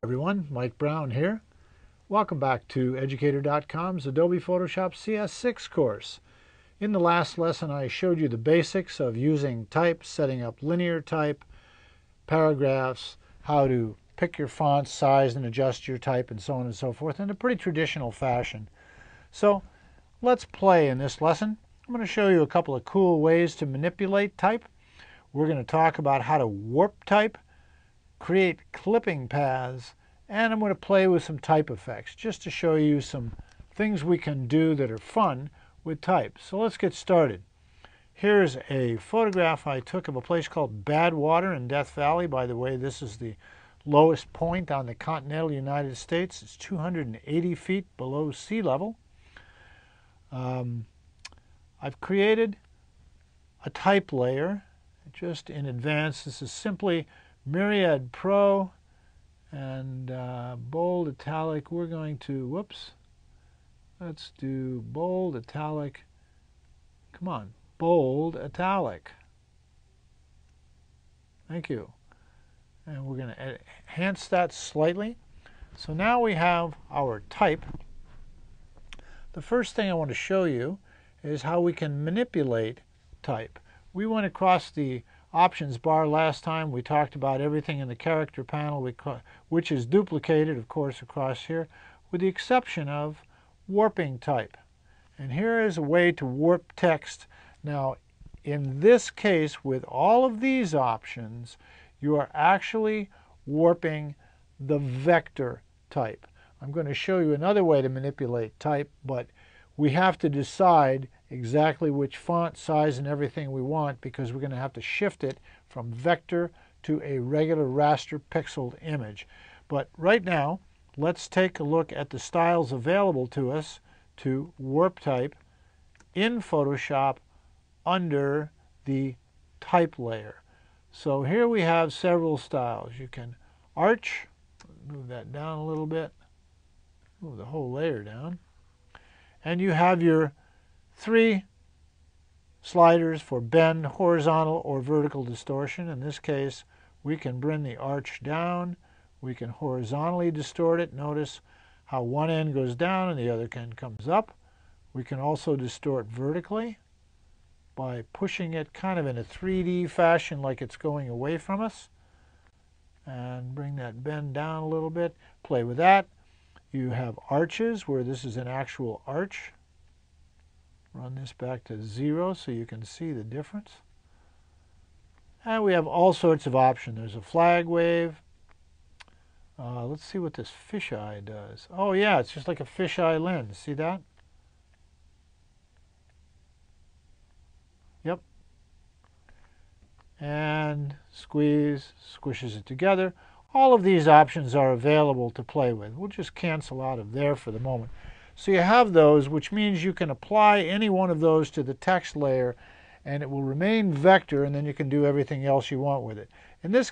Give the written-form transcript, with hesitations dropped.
Everyone, Mike Brown here. Welcome back to Educator.com's Adobe Photoshop CS6 course. In the last lesson I showed you the basics of using type, setting up linear type, paragraphs, how to pick your font size and adjust your type and so on and so forth in a pretty traditional fashion. So let's play in this lesson. I'm going to show you a couple of cool ways to manipulate type. We're going to talk about how to warp type, create clipping paths, and I'm going to play with some type effects just to show you some things we can do that are fun with type. So let's get started. Here's a photograph I took of a place called Badwater in Death Valley. By the way, this is the lowest point on the continental United States. It's 280 feet below sea level. I've created a type layer just in advance. This is simply Myriad Pro and bold italic. We're going to, let's do bold italic. Come on, bold italic. Thank you. And we're going to enhance that slightly. So now we have our type. The first thing I want to show you is how we can manipulate type. We went across the options bar last time. We talked about everything in the character panel, which is duplicated, of course, across here, with the exception of warping type. And here is a way to warp text. Now, in this case, with all of these options, you are actually warping the vector type. I'm going to show you another way to manipulate type, but we have to decide exactly which font size and everything we want, because we're going to have to shift it from vector to a regular raster pixeled image. But right now, let's take a look at the styles available to us to warp type in Photoshop under the type layer. So here we have several styles. You can arch, move that down a little bit, move the whole layer down, and you have your three sliders for bend, horizontal, or vertical distortion. In this case, we can bring the arch down. We can horizontally distort it. Notice how one end goes down and the other end comes up. We can also distort vertically by pushing it kind of in a 3D fashion like it's going away from us. And bring that bend down a little bit. Play with that. You have arches where this is an actual arch. Run this back to 0 so you can see the difference. And we have all sorts of options. There's a flag wave. Let's see what this fisheye does. Oh yeah, it's just like a fisheye lens. See that? Yep. And squeeze, squishes it together. All of these options are available to play with. We'll just cancel out of there for the moment. So you have those, which means you can apply any one of those to the text layer and it will remain vector, and then you can do everything else you want with it. In this